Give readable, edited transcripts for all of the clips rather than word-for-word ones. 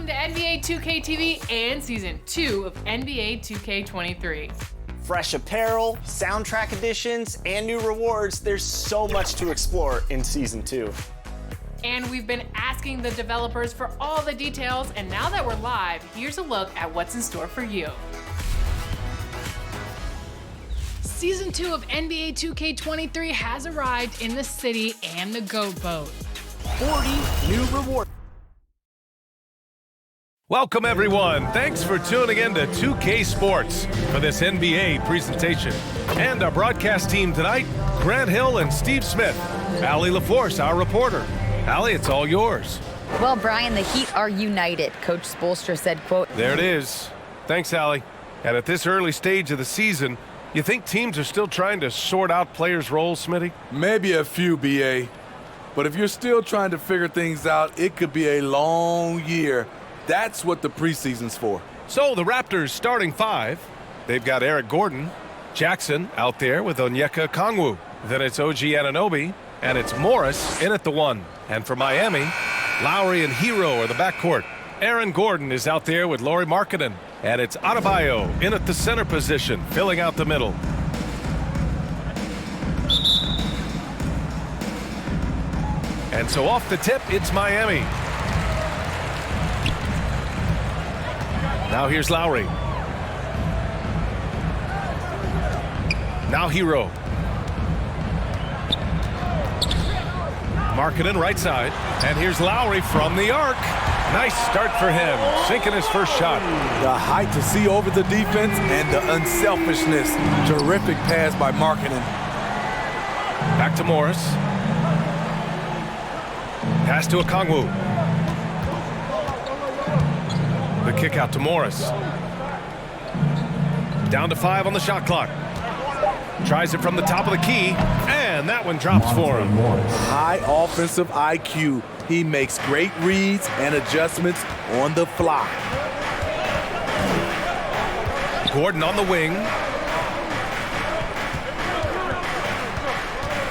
Welcome to NBA 2K TV and Season 2 of NBA 2K23. Fresh apparel, soundtrack additions, and new rewards. There's so much to explore in Season 2. And we've been asking the developers for all the details, and now that we're live, here's a look at what's in store for you. Season 2 of NBA 2K23 has arrived in the city and the Goat Boat. 40 new rewards. Welcome, everyone. Thanks for tuning in to 2K Sports for this NBA presentation. And our broadcast team tonight, Grant Hill and Steve Smith. Allie LaForce, our reporter. Allie, it's all yours. Well, Brian, the Heat are united. Coach Spoelstra said, quote, There it is. Thanks, Allie. And at this early stage of the season, you think teams are still trying to sort out players' roles, Smitty? Maybe a few, BA. But if you're still trying to figure things out, it could be a long year. That's what the preseason's for. So the Raptors starting five. They've got Eric Gordon, Jackson out there with Onyeka Okongwu. Then it's OG Anunoby, and it's Morris in at the one. And for Miami, Lowry and Hero are the backcourt. Aaron Gordon is out there with Lauri Markkanen. And it's Adebayo in at the center position, filling out the middle. And so off the tip, it's Miami. Now here's Lowry. Now Hero. Markkanen right side. And here's Lowry from the arc. Nice start for him, sinking his first shot. The height to see over the defense and the unselfishness. Terrific pass by Markkanen. Back to Morris. Pass to Okongwu. The kick out to Morris. Down to 5 on the shot clock. Tries it from the top of the key, and that one drops for him. High offensive IQ. He makes great reads and adjustments on the fly. Gordon on the wing.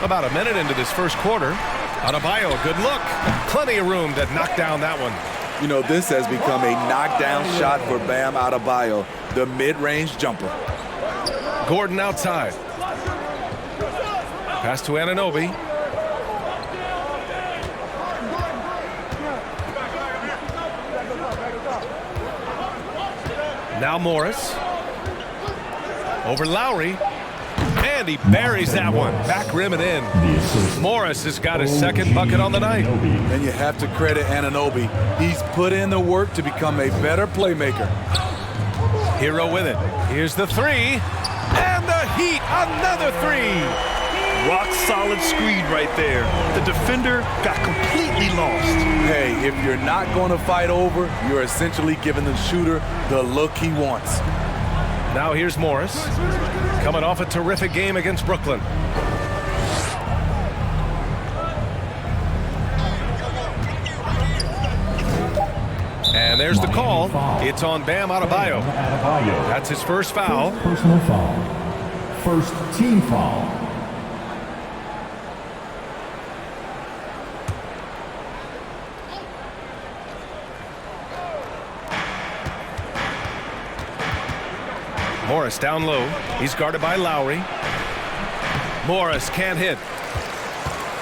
About a minute into this first quarter. Adebayo, good look. Plenty of room to knock down that one. You know, this has become a knockdown shot for Bam Adebayo, the mid-range jumper. Gordon outside. Pass to Anunoby. Now Morris. Over Lowry. And he buries that one. Back rim and in. Morris has got his second bucket on the night. And you have to credit Anunoby. He's put in the work to become a better playmaker. Hero with it. Here's the three. And the Heat, another three. Rock solid screen right there. The defender got completely lost. Hey, if you're not going to fight over, you're essentially giving the shooter the look he wants. Now here's Morris, coming off a terrific game against Brooklyn. And there's the call. It's on Bam Adebayo. That's his first foul. Personal foul. First team foul. Morris down low. He's guarded by Lowry. Morris can't hit.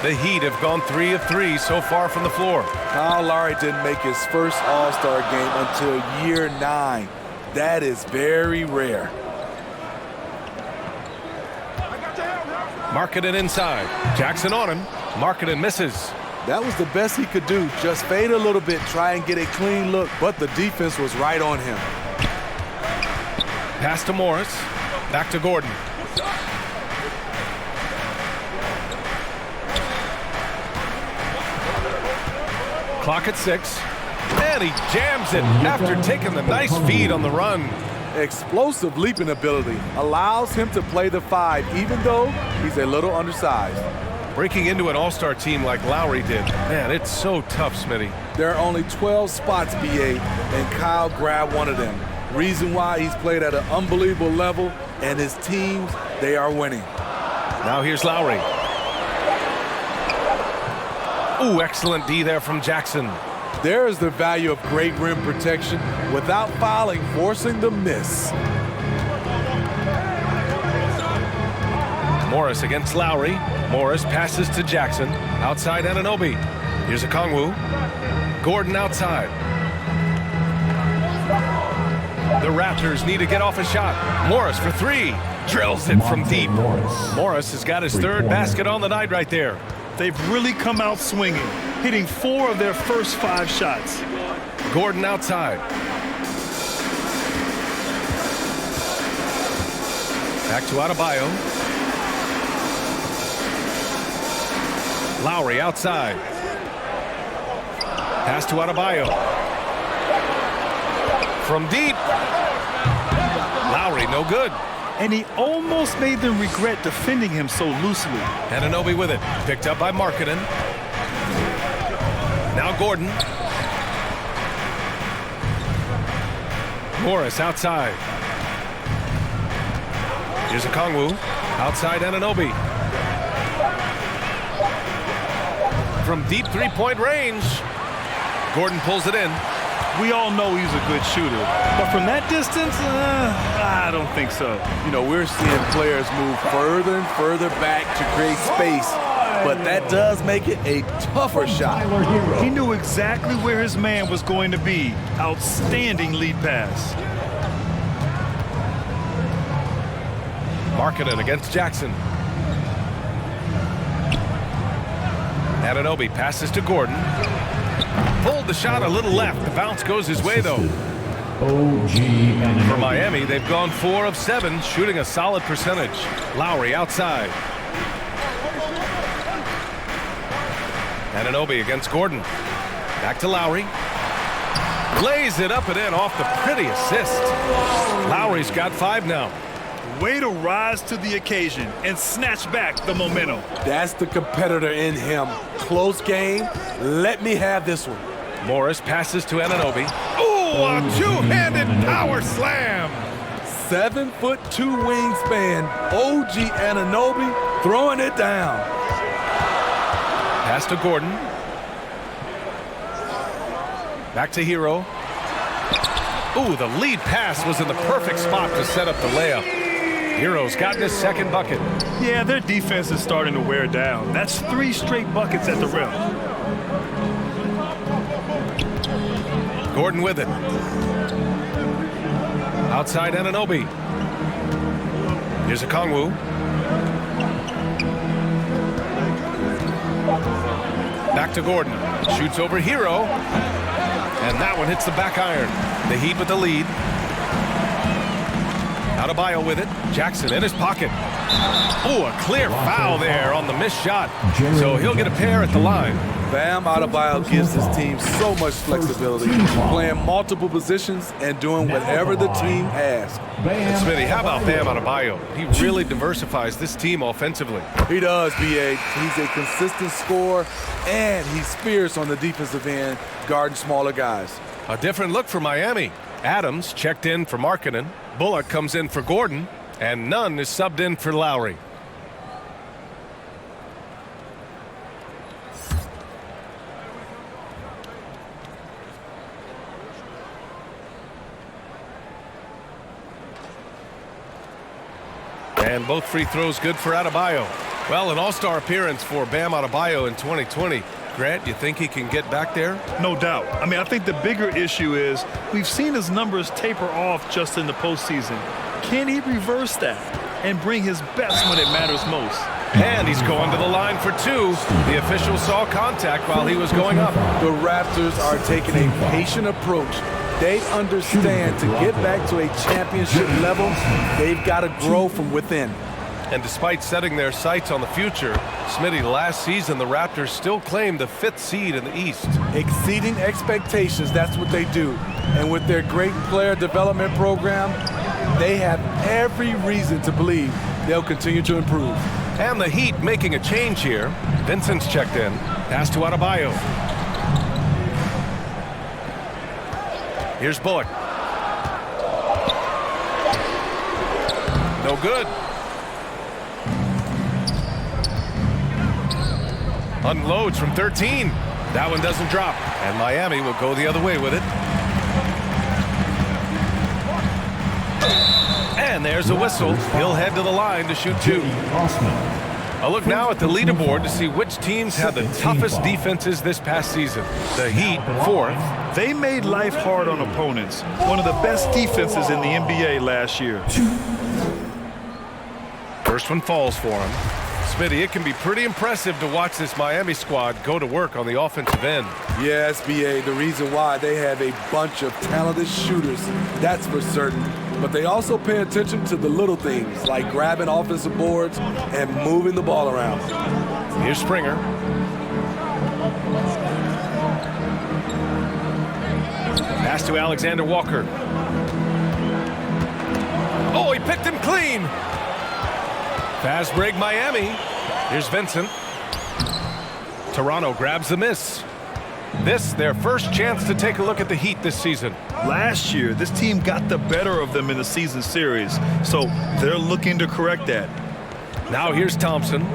The Heat have gone 3 of 3 so far from the floor. Kyle Lowry didn't make his first All-Star game until year 9. That is very rare. Markkanen inside. Jackson on him. Markkanen misses. That was the best he could do. Just fade a little bit, try and get a clean look, but the defense was right on him. Pass to Morris. Back to Gordon. Clock at 6. And he jams it after taking the nice feed on the run. Explosive leaping ability allows him to play the 5, even though he's a little undersized. Breaking into an all-star team like Lowry did. Man, it's so tough, Smitty. There are only 12 spots, BA, and Kyle grabbed one of them. Reason why he's played at an unbelievable level, and his teams, they are winning. Now here's Lowry. Ooh, excellent D there from Jackson. There is the value of great rim protection without fouling, forcing the miss. Morris against Lowry. Morris passes to Jackson. Outside Anunoby. Here's a Kongwu. Gordon outside. The Raptors need to get off a shot. Morris for three. Drills it from deep. Morris has got his third basket on the night right there. They've really come out swinging, hitting 4 of their first 5 shots. Gordon outside. Back to Adebayo. Lowry outside. Pass to Adebayo. From deep. Lowry, no good. And he almost made them regret defending him so loosely. Anunoby with it. Picked up by Markkanen. Now Gordon. Morris outside. Here's a Kongwu. Outside Anunoby. From deep three-point range. Gordon pulls it in. We all know he's a good shooter, but from that distance, I don't think so. You know, we're seeing players move further and further back to create space, but that does make it a tougher shot. He knew exactly where his man was going to be. Outstanding lead pass. Markkanen against Jackson. Anunoby passes to Gordon. Pulled the shot a little left. The bounce goes his way, though. For Miami, they've gone 4 of 7, shooting a solid percentage. Lowry outside. Anunoby against Gordon. Back to Lowry. Lays it up and in off the pretty assist. Lowry's got 5 now. Way to rise to the occasion and snatch back the momentum. That's the competitor in him. Close game. Let me have this one. Morris passes to Anunoby. Ooh, a two-handed power slam. 7'2" wingspan. OG Anunoby throwing it down. Pass to Gordon. Back to Hero. Ooh, the lead pass was in the perfect spot to set up the layup. Hero's gotten his second bucket. Yeah, their defense is starting to wear down. That's 3 straight buckets at the rim. Gordon with it. Outside Anunoby. Here's a Kongwu. Back to Gordon. Shoots over Hero. And that one hits the back iron. The Heat with the lead. Adebayo with it. Jackson in his pocket. Oh, a clear foul there on the missed shot. So he'll get a pair at the line. Bam Adebayo gives his team so much flexibility, playing multiple positions and doing whatever the team asks. And Smitty, how about Bam Adebayo? He really diversifies this team offensively. He does, B.A. He's a consistent scorer, and he's fierce on the defensive end, guarding smaller guys. A different look for Miami. Adams checked in for Markkanen. Bullock comes in for Gordon. And Nunn is subbed in for Lowry. And both free throws good for Adebayo. Well, an all-star appearance for Bam Adebayo in 2020. Grant, you think he can get back there? No doubt. I mean, I think the bigger issue is we've seen his numbers taper off just in the postseason. Can he reverse that and bring his best when it matters most? And he's going to the line for 2. The official saw contact while he was going up. The Raptors are taking a patient approach. They understand to get back to a championship level, they've got to grow from within. And despite setting their sights on the future, Smitty, last season the Raptors still claimed the 5th seed in the East. Exceeding expectations, that's what they do. And with their great player development program, they have every reason to believe they'll continue to improve. And the Heat making a change here. Vincent's checked in. Pass to Adebayo. Here's Bullock. No good. Unloads from 13. That one doesn't drop, and Miami will go the other way with it. And there's a whistle. He'll head to the line to shoot 2. A look now at the leaderboard to see which teams had the toughest defenses this past season. The Heat, 4th. They made life hard on opponents. One of the best defenses in the NBA last year. First one falls for him. Smitty, it can be pretty impressive to watch this Miami squad go to work on the offensive end. Yes, BA, the reason why they have a bunch of talented shooters, that's for certain. But they also pay attention to the little things, like grabbing offensive boards and moving the ball around. Here's Springer. Pass to Alexander Walker. Oh, he picked him clean. Fast break Miami. Here's Vincent. Toronto grabs the miss. This, their first chance to take a look at the Heat this season. Last year, this team got the better of them in the season series, so they're looking to correct that. Now here's Thompson.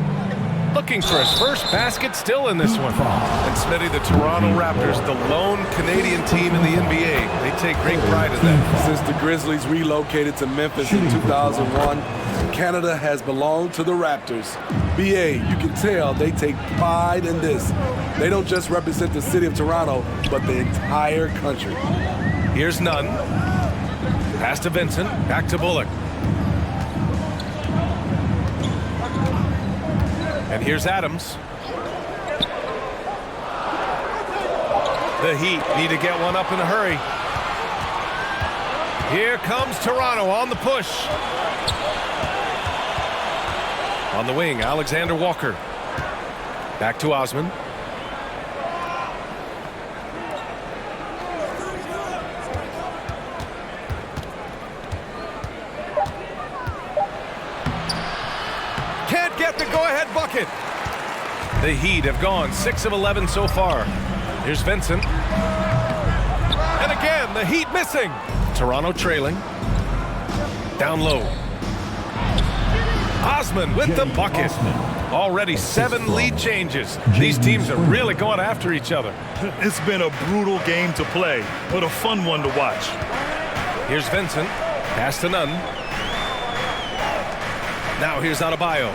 Looking for his first basket, still in this one. And Smitty, the Toronto Raptors, the lone Canadian team in the NBA. They take great pride in that. Since the Grizzlies relocated to Memphis in 2001, Canada has belonged to the Raptors. BA, you can tell they take pride in this. They don't just represent the city of Toronto, but the entire country. Here's Nunn. Pass to Vincent. Back to Bullock. And here's Adams. The Heat need to get one up in a hurry. Here comes Toronto on the push. On the wing, Alexander Walker. Back to Osman. Can't get the go-ahead bucket. The Heat have gone 6 of 11 so far. Here's Vincent. And again, the Heat missing. Toronto trailing. Down low. Osman with the bucket. Already 7 lead changes. These teams are really going after each other. It's been a brutal game to play, but a fun one to watch. Here's Vincent. Pass to Nunn. Now here's Adebayo.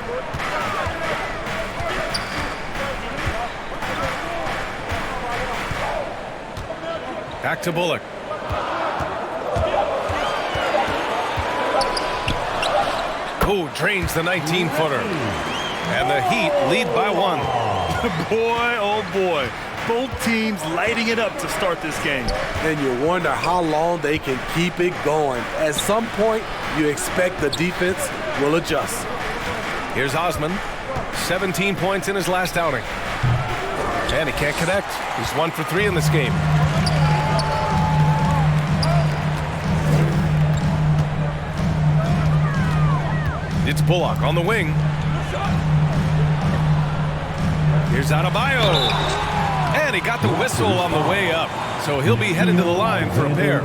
Back to Bullock. Oh, drains the 19-footer. And the Heat lead by 1. Boy, oh boy. Both teams lighting it up to start this game. And you wonder how long they can keep it going. At some point, you expect the defense will adjust. Here's Osman. 17 points in his last outing. And he can't connect. He's 1 for 3 in this game. It's Bullock on the wing. Here's Adebayo. And he got the whistle on the way up. So he'll be headed to the line for a pair.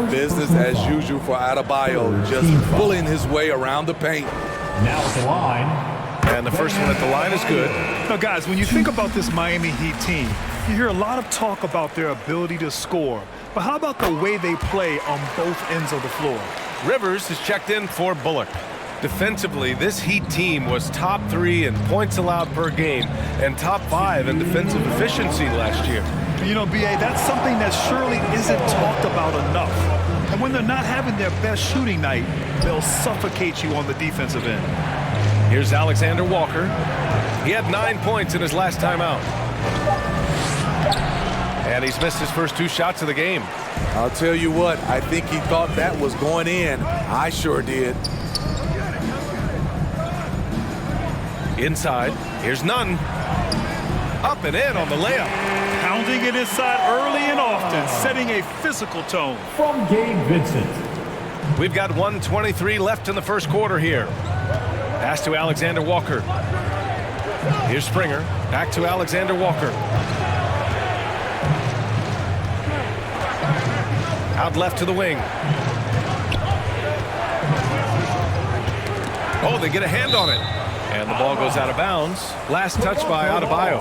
Business as usual for Adebayo, just pulling his way around the paint. Now at the line. And the first one at the line is good. Now, guys, when you think about this Miami Heat team, you hear a lot of talk about their ability to score. But how about the way they play on both ends of the floor? Rivers is checked in for Bullock. Defensively, this Heat team was top 3 in points allowed per game and top 5 in defensive efficiency last year. You know, BA, that's something that surely isn't talked about enough. And when they're not having their best shooting night, they'll suffocate you on the defensive end. Here's Alexander Walker. He had 9 points in his last time out. And he's missed his first 2 shots of the game. I'll tell you what, I think he thought that was going in. I sure did. Inside, here's Nunn. Up and in on the layup. Pounding it inside early and often, setting a physical tone. From Gabe Vincent. We've got 1:23 left in the first quarter here. Pass to Alexander Walker. Here's Springer. Back to Alexander Walker. Out left to the wing. Oh, they get a hand on it. And the ball goes out of bounds. Last touch by Adebayo.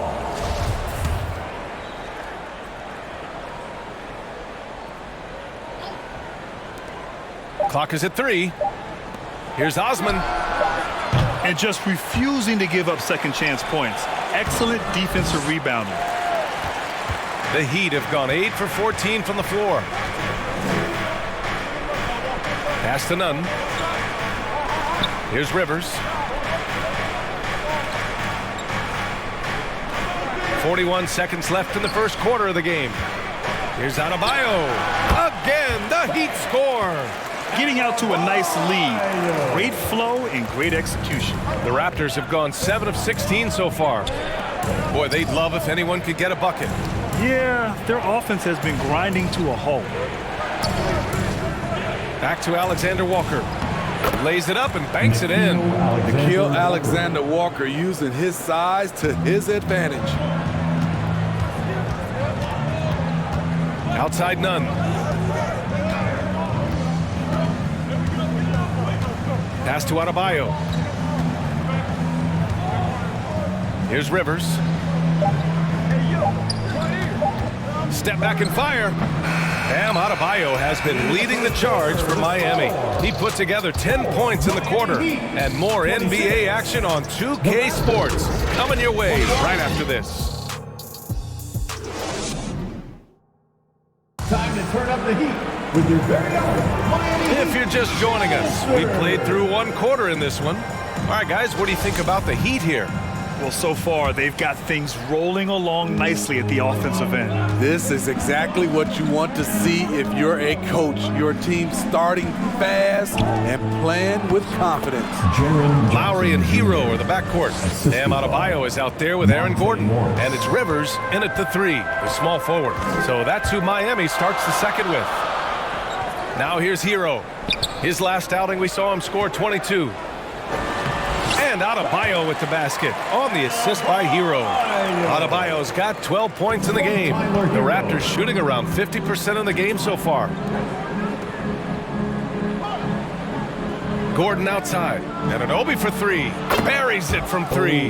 Clock is at 3. Here's Osman. And just refusing to give up second chance points. Excellent defensive rebounding. The Heat have gone 8 for 14 from the floor. Pass to Nunn. Here's Rivers. 41 seconds left in the first quarter of the game. Here's Adebayo. Again, the Heat score. Getting out to a nice lead. Great flow and great execution. The Raptors have gone 7 of 16 so far. Boy, they'd love if anyone could get a bucket. Yeah, their offense has been grinding to a halt. Back to Alexander Walker. Lays it up and banks it in. Nikhil Alexander Walker using his size to his advantage. Outside Nunn. Pass to Adebayo. Here's Rivers. Step back and fire. Bam Adebayo has been leading the charge for Miami. He put together 10 points in the quarter. And more NBA action on 2K Sports. Coming your way right after this. Time to turn up the heat with your very own Miami. If you're just joining us, we played through one quarter in this one. All right, guys, what do you think about the Heat here? Well, so far, they've got things rolling along nicely at the offensive end. This is exactly what you want to see if you're a coach. Your team starting fast and playing with confidence. Lowry and Hero are the backcourt. Bam Adebayo is out there with Aaron Gordon. And it's Rivers in at the 3, the small forward. So that's who Miami starts the second with. Now here's Hero. His last outing, we saw him score 22. And Adebayo with the basket on the assist by Hero. Adebayo's got 12 points in the game. The Raptors shooting around 50% in the game so far. Gordon outside. And Anunoby for 3. Buries it from 3.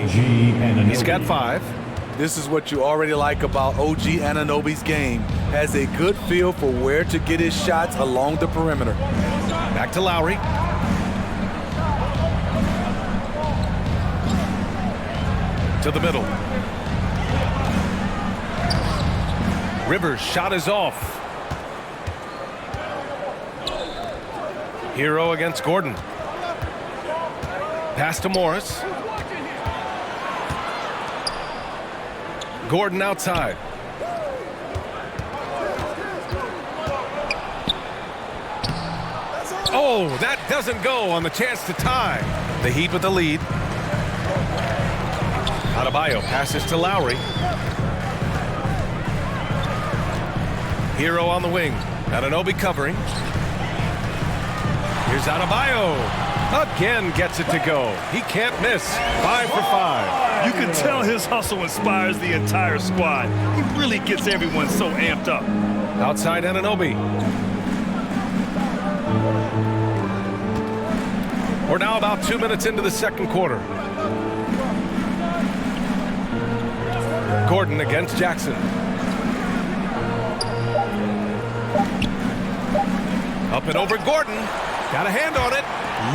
He's got 5. This is what you already like about OG Anunoby's game. Has a good feel for where to get his shots along the perimeter. Back to Lowry. To the middle. Rivers' shot is off. Hero against Gordon. Pass to Morris. Gordon outside. Oh, that doesn't go on the chance to tie. The Heat with the lead. Adebayo passes to Lowry. Hero on the wing. Anunoby covering. Here's Adebayo. Again gets it to go. He can't miss. 5 for 5. You can tell his hustle inspires the entire squad. He really gets everyone so amped up. Outside Anunoby. We're now about 2 minutes into the second quarter. Gordon against Jackson. Up and over Gordon. Got a hand on it.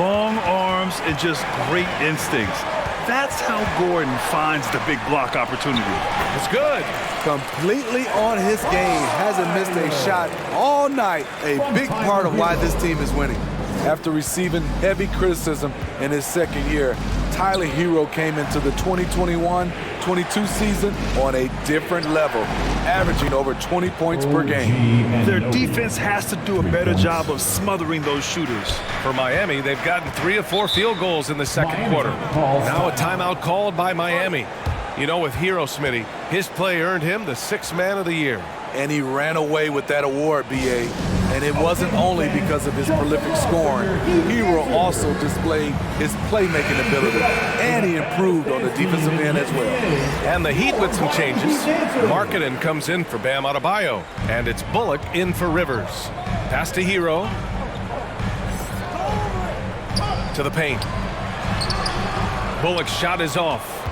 Long arms and just great instincts. That's how Gordon finds the big block opportunity. It's good. Completely on his game. Hasn't missed a shot all night. A big part of why this team is winning. After receiving heavy criticism in his second year, Tyler Hero came into the 2021-22 season on a different level, averaging over 20 points per game. Their defense has to do a better job of smothering those shooters. For Miami, they've gotten 3 of 4 field goals in the second quarter. Now a timeout called by Miami. You know, with Hero, Smitty, his play earned him the 6th man of the year. And he ran away with that award, B.A. And it wasn't only because of his prolific scoring. Hero also displayed his playmaking ability, and he improved on the defensive end as well. And the Heat with some changes. Markkanen comes in for Bam Adebayo, and it's Bullock in for Rivers. Pass to Hero. To the paint. Bullock's shot is off.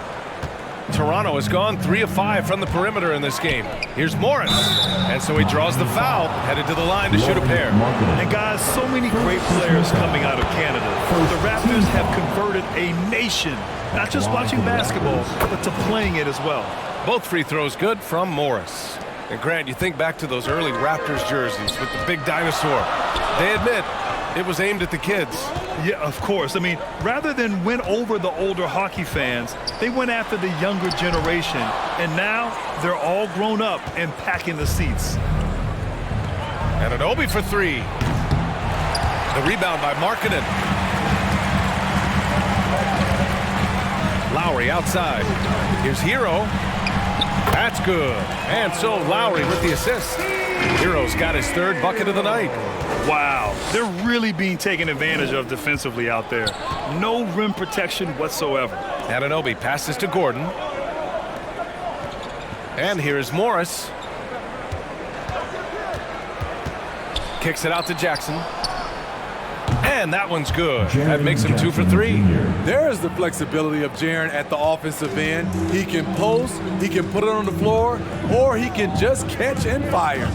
Toronto has gone 3 of 5 from the perimeter in this game. Here's Morris. And so he draws the foul, headed to the line to shoot a pair. And guys, so many great players coming out of Canada. The Raptors have converted a nation, not just watching basketball, but to playing it as well. Both free throws good from Morris. And Grant, you think back to those early Raptors jerseys with the big dinosaur. They admit it was aimed at the kids. Yeah, of course. I mean, rather than win over the older hockey fans, they went after the younger generation. And now they're all grown up and packing the seats. And an Obi for 3. The rebound by Markkanen. Lowry outside. Here's Hero. That's good. And so Lowry with the assist. Hero's got his 3rd bucket of the night. Wow, they're really being taken advantage of defensively out there. No rim protection whatsoever. Anunoby passes to Gordon. And here is Morris. Kicks it out to Jackson. And that one's good. That makes him 2 for 3. There's the flexibility of Jaren at the offensive end. He can post, he can put it on the floor, or he can just catch and fire.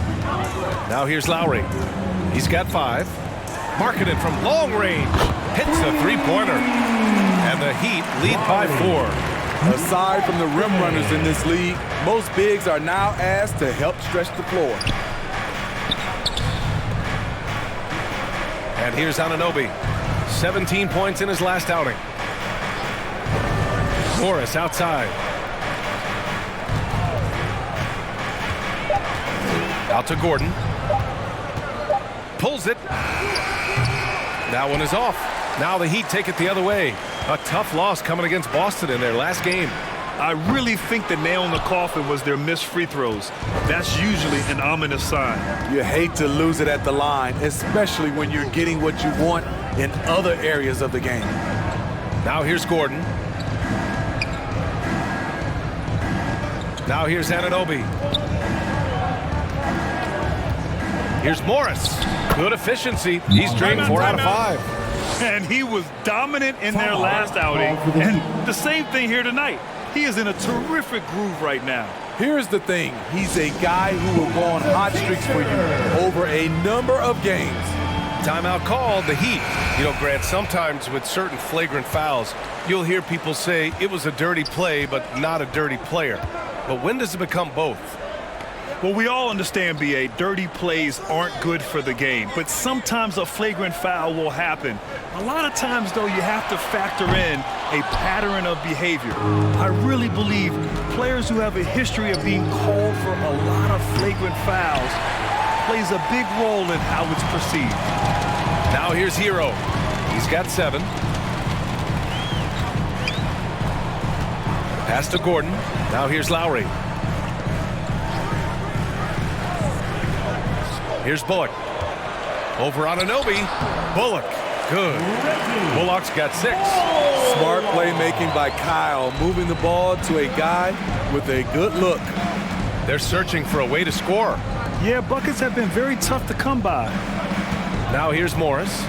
Now here's Lowry. He's got 5. Markkanen from long range hits a 3-pointer. And the Heat lead by 4. Aside from the rim runners in this league, most bigs are now asked to help stretch the floor. And here's Anunoby. 17 points in his last outing. Morris outside. Out to Gordon. Pulls it. That one is off. Now the Heat take it the other way. A tough loss coming against Boston in their last game. I really think the nail in the coffin was their missed free throws. That's usually an ominous sign. You hate to lose it at the line, especially when you're getting what you want in other areas of the game. Now here's Gordon. Now here's Anunoby. Here's Morris. Good efficiency. He's drained 4 out of 5. And he was dominant in their last outing. And the same thing here tonight. He is in a terrific groove right now. Here's the thing. He's a guy who will go on hot streaks for you over a number of games. Timeout called, the Heat. You know, Grant, sometimes with certain flagrant fouls, you'll hear people say it was a dirty play, but not a dirty player. But when does it become both? Well, we all understand, B.A., dirty plays aren't good for the game, but sometimes a flagrant foul will happen. A lot of times, though, you have to factor in a pattern of behavior. I really believe players who have a history of being called for a lot of flagrant fouls plays a big role in how it's perceived. Now here's Hero. He's got 7. Pass to Gordon. Now here's Lowry. Here's Bullock. Over Anunoby. Bullock. Good. Bullock's got 6. Smart playmaking by Kyle, moving the ball to a guy with a good look. They're searching for a way to score. Yeah, buckets have been very tough to come by. Now here's Morris.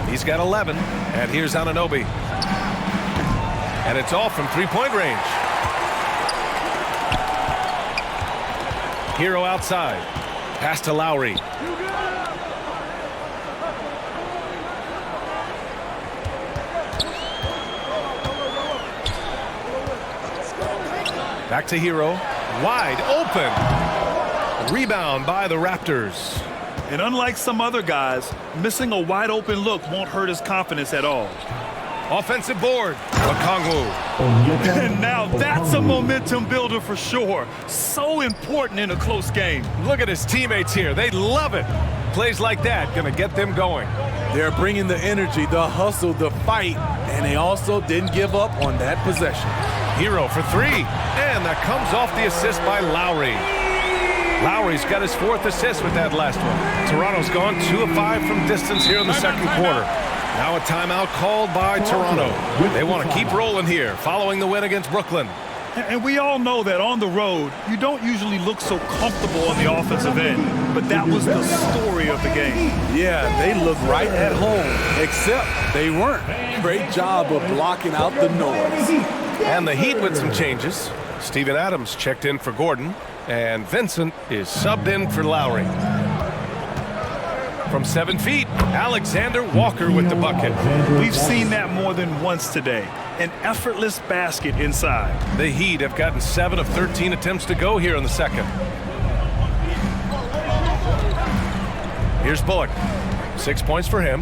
He's got 11. And here's Anunoby. And it's all from 3-point range. Hero outside. Pass to Lowry. Back to Hero. Wide open. Rebound by the Raptors. And unlike some other guys, missing a wide open look won't hurt his confidence at all. Offensive board. Okongwu. And now that's a momentum builder for sure. So important in a close game. Look at his teammates here. They love it. Plays like that gonna get them going. They're bringing the energy, the hustle, the fight, and they also didn't give up on that possession. Hero for 3. And that comes off the assist by Lowry. Lowry's got his 4th assist with that last one. Toronto's gone 2 of 5 from distance here in the second quarter. Now a timeout called by Toronto. They want to keep rolling here following the win against Brooklyn. And we all know that on the road, you don't usually look so comfortable on the offensive end. But that was the story of the game. Yeah, they looked right at home, except they weren't. Great job of blocking out the noise. And the Heat with some changes. Steven Adams checked in for Gordon, and Vincent is subbed in for Lowry. From 7 feet, Alexander Walker with the bucket. We've seen that more than once today. An effortless basket inside. The Heat have gotten 7 of 13 attempts to go here in the second. Here's Bullock. 6 points for him.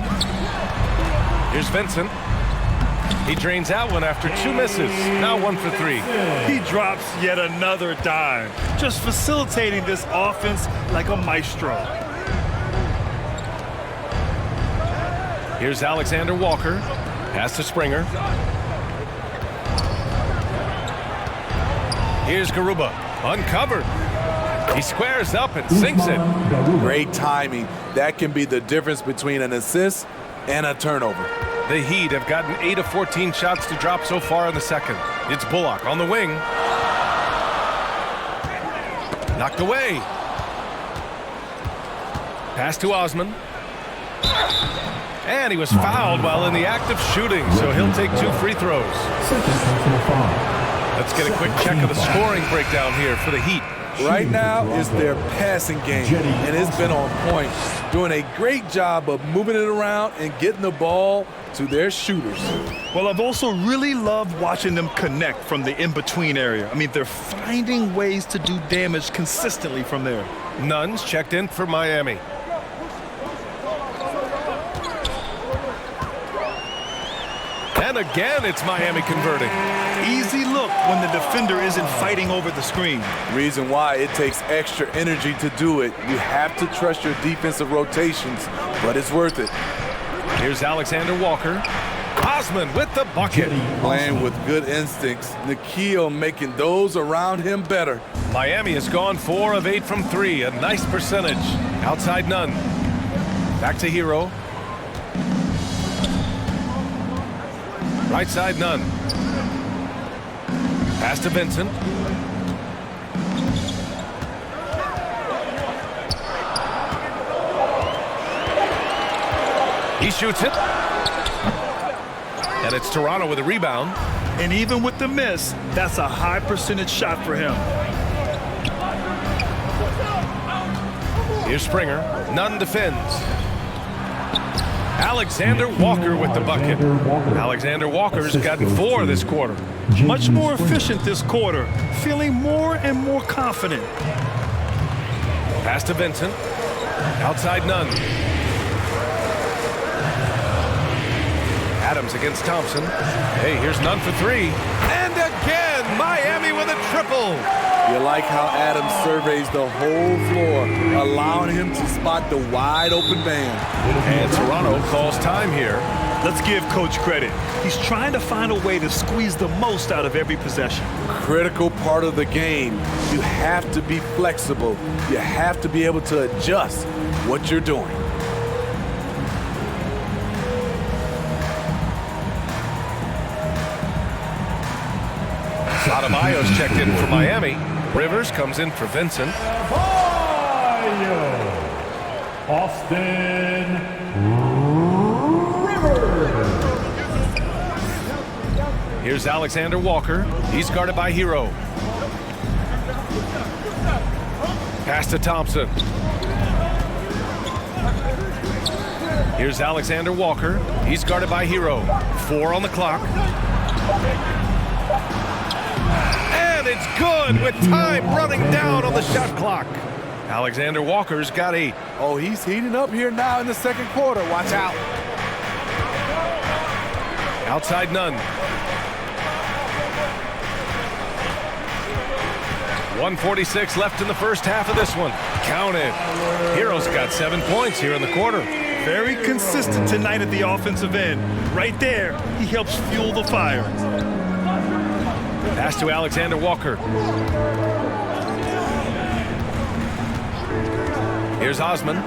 Here's Vincent. He drains out one after 2 misses. Now 1 for 3. He drops yet another dime. Just facilitating this offense like a maestro. Here's Alexander Walker. Pass to Springer. Here's Garuba. Uncovered. He squares up and sinks it. Great timing. That can be the difference between an assist and a turnover. The Heat have gotten 8 of 14 shots to drop so far in the second. It's Bullock on the wing. Knocked away. Pass to Osman. And he was fouled while in the act of shooting, so he'll take 2 free throws. Let's get a quick check of the scoring breakdown here for the Heat. Right now is their passing game, and it's been on point. Doing a great job of moving it around and getting the ball to their shooters. Well, I've also really loved watching them connect from the in-between area. I mean, they're finding ways to do damage consistently from there. Nunn's checked in for Miami. And again, it's Miami converting. Easy look when the defender isn't fighting over the screen. Reason why it takes extra energy to do it. You have to trust your defensive rotations, but it's worth it. Here's Alexander Walker. Osman with the bucket. Playing with good instincts. Nikhil making those around him better. Miami has gone 4 of 8 from 3. A nice percentage. Outside Nunn. Back to Hero. Right side Nunn. Pass to Vincent. He shoots it. And it's Toronto with a rebound. And even with the miss, that's a high percentage shot for him. Here's Springer. Nunn defends. Alexander Walker with the bucket. Alexander Walker's gotten 4 this quarter. Much more efficient this quarter. Feeling more and more confident. Pass to Vincent. Outside Nunn. Adams against Thompson. Hey, here's Nunn for 3. And again, Miami with a triple. You like how Adams surveys the whole floor, allowing him to spot the wide open man. And Toronto calls time here. Let's give Coach credit. He's trying to find a way to squeeze the most out of every possession. Critical part of the game. You have to be flexible. You have to be able to adjust what you're doing. Adebayo's checked in for Miami. Rivers comes in for Vincent. Austin Rivers. Here's Alexander Walker. He's guarded by Hero. Pass to Thompson. Here's Alexander Walker. He's guarded by Hero. 4 on the clock. And it's good with time running down on the shot clock. Alexander Walker's got 8. Oh, he's heating up here now in the second quarter. Watch out. Outside Nunn. 1:46 left in the first half of this one. Count it. Hero's got 7 points here in the quarter. Very consistent tonight at the offensive end. Right there, he helps fuel the fire. Pass to Alexander Walker. Here's Osman.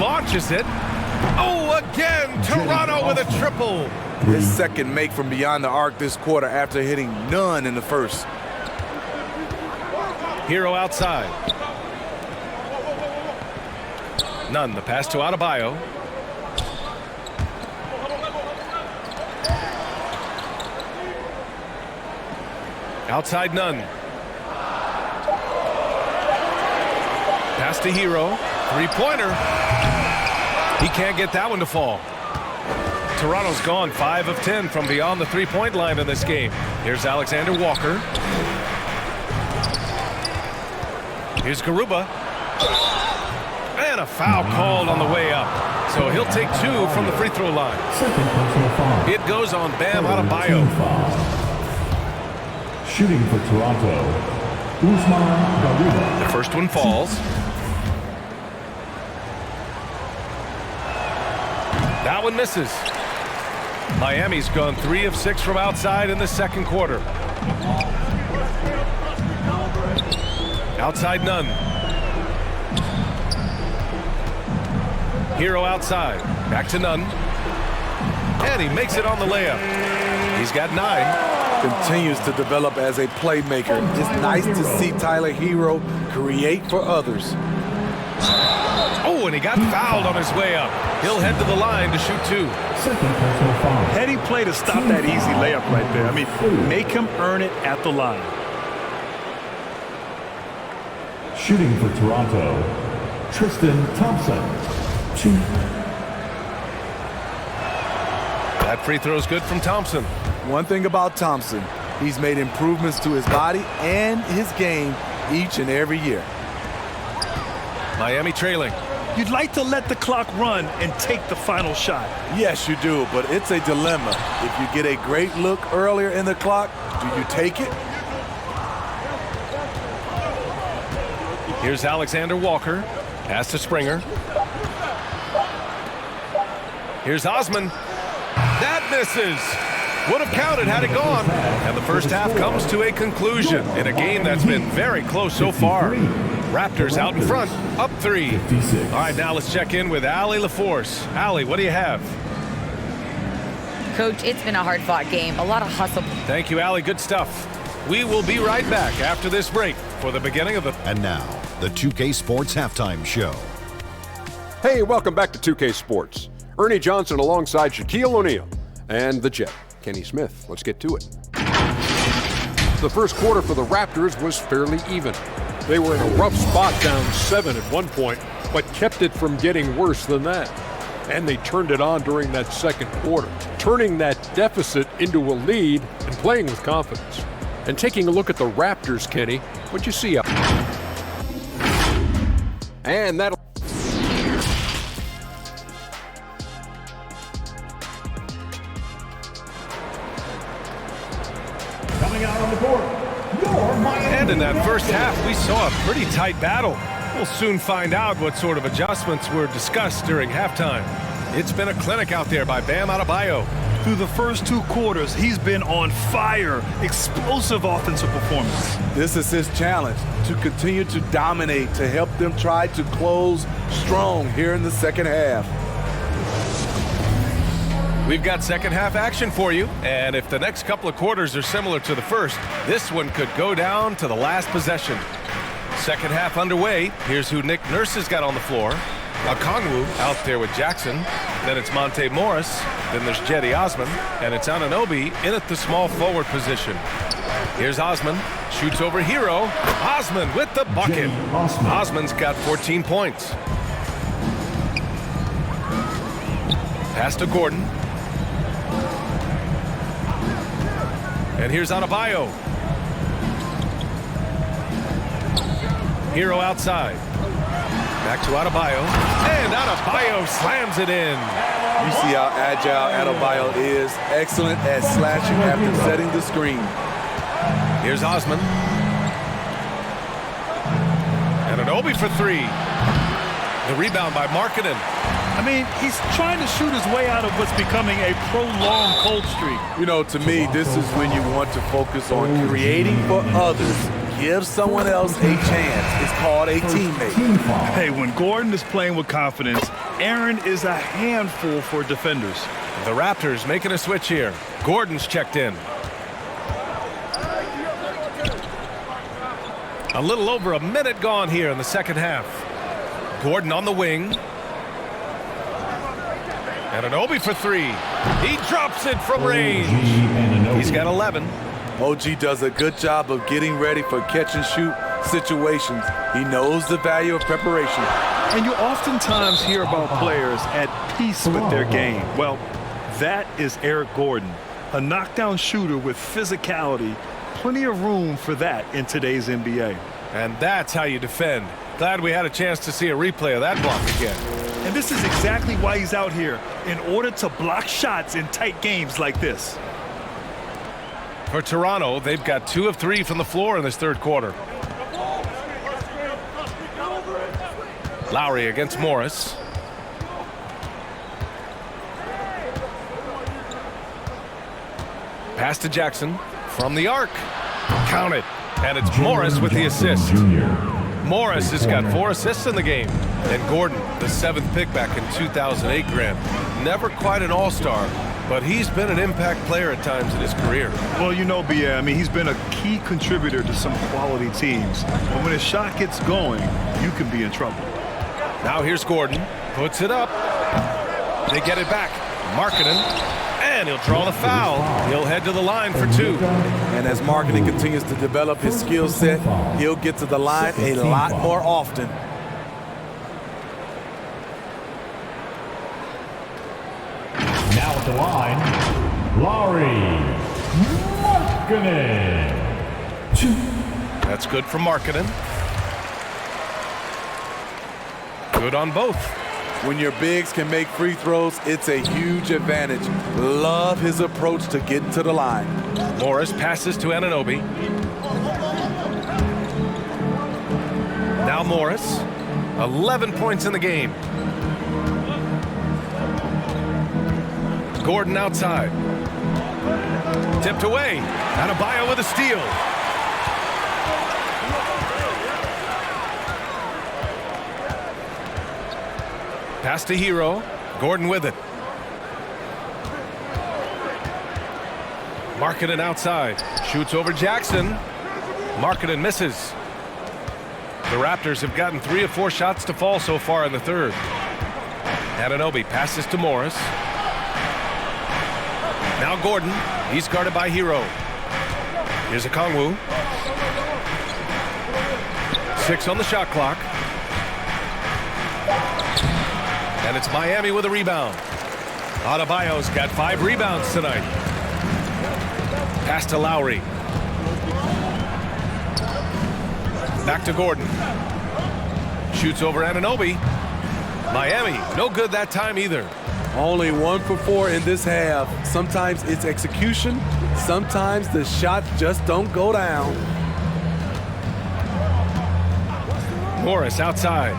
Launches it. Oh, again, Toronto with a triple. His second make from beyond the arc this quarter after hitting none in the first. Hero outside. Nunn, the pass to Adebayo. Outside Nunn. Pass to Hero. Three-pointer. He can't get that one to fall. Toronto's gone 5 of 10 from beyond the three-point line in this game. Here's Alexander Walker. Here's Garuba. And a foul called on the way up. So he'll take 2 from the free throw line. It goes on Bam Adebayo. Shooting for Toronto, Usman Garuba. The first one falls. That one misses. Miami's gone 3 of 6 from outside in the second quarter. Outside Nunn. Hero outside. Back to Nunn. And he makes it on the layup. He's got 9. Continues to develop as a playmaker. It's nice to see Tyler Hero create for others. Oh, and he got fouled on his way up. He'll head to the line to shoot 2. Heady play to stop that easy layup right there. I mean, make him earn it at the line. Shooting for Toronto, Tristan Thompson. 2. That free throw is good from Thompson. One thing about Thompson, he's made improvements to his body and his game each and every year. Miami trailing. You'd like to let the clock run and take the final shot. Yes, you do, but it's a dilemma. If you get a great look earlier in the clock, do you take it? Here's Alexander Walker. Pass to Springer. Here's Osman. That misses. Would have counted had it gone. And the first half comes to a conclusion in a game that's been very close so far. Raptors out in front, up 3. All right, now let's check in with Allie LaForce. Allie, what do you have? Coach, it's been a hard-fought game. A lot of hustle. Thank you, Allie. Good stuff. We will be right back after this break for the beginning of the... And now, the 2K Sports Halftime Show. Hey, welcome back to 2K Sports. Ernie Johnson alongside Shaquille O'Neal and the Jet, Kenny Smith. Let's get to it. The first quarter for the Raptors was fairly even. They were in a rough spot, down 7 at one point, but kept it from getting worse than that. And they turned it on during that second quarter, turning that deficit into a lead and playing with confidence. And taking a look at the Raptors, Kenny, what'd you see up? And that'll... Coming out on the board, Tor Mia. And in that first half, we saw a pretty tight battle. We'll soon find out what sort of adjustments were discussed during halftime. It's been a clinic out there by Bam Adebayo. Through the first 2 quarters, he's been on fire. Explosive offensive performance. This is his challenge, to continue to dominate, to help them try to close strong here in the second half. We've got second half action for you, and if the next couple of quarters are similar to the first, this one could go down to the last possession. Second half underway. Here's who Nick Nurse has got on the floor. Kongwu out there with Jackson. Then it's Monte Morris. Then there's Jetty Osman. And it's Anunoby in at the small forward position. Here's Osman. Shoots over Hero. Osman with the bucket. Osman's got 14 points. Pass to Gordon. And here's Adebayo. Hero outside. Back to Adebayo. And Adebayo slams it in. You see how agile Adebayo is. Excellent at slashing after setting the screen. Here's Osman. And Anunoby for 3. The rebound by Markkanen. I mean, he's trying to shoot his way out of what's becoming a prolonged cold streak. You know, to me, this is when you want to focus on creating for others. Give someone else a chance. It's called a teammate. Hey, when Gordon is playing with confidence, Aaron is a handful for defenders. The Raptors making a switch here. Gordon's checked in. A little over a minute gone here in the second half. Gordon on the wing. And Anunoby for 3. He drops it from range. He's got 11. OG does a good job of getting ready for catch-and-shoot situations. He knows the value of preparation. And you oftentimes hear about players at peace with their game. Well, that is Eric Gordon, a knockdown shooter with physicality. Plenty of room for that in today's NBA. And that's how you defend. Glad we had a chance to see a replay of that block again. And this is exactly why he's out here, in order to block shots in tight games like this. For Toronto, they've got 2 of 3 from the floor in this third quarter. Lowry against Morris. Pass to Jackson from the arc. Count it. And it's Morris with the assist. Morris has got 4 assists in the game. And Gordon, the 7th pick back in 2008, Grant. Never quite an all-star, but he's been an impact player at times in his career. Well, you know, B.A., I mean, he's been a key contributor to some quality teams. But when his shot gets going, you can be in trouble. Now here's Gordon. Puts it up. They get it back. Markkanen. And he'll draw the foul. He'll head to the line for 2. And as Markkanen continues to develop his skill set, he'll get to the line a lot more often. Now at the line, Lowry Markkanen. That's good for Markkanen. Good on both. When your bigs can make free throws, it's a huge advantage. Love his approach to getting to the line. Morris passes to Anunoby. Now Morris. 11 points in the game. Gordon outside. Tipped away. Adebayo with a steal. Pass to Hero. Gordon with it. Markkanen outside. Shoots over Jackson. Markkanen misses. The Raptors have gotten 3 of 4 shots to fall so far in the third. Anunoby passes to Morris. Now Gordon. He's guarded by Hero. Here's a Kongwu. 6 on the shot clock. And it's Miami with a rebound. Adebayo's got 5 rebounds tonight. Pass to Lowry. Back to Gordon. Shoots over Anunoby. Miami, no good that time either. Only 1 for 4 in this half. Sometimes it's execution. Sometimes the shots just don't go down. Morris outside.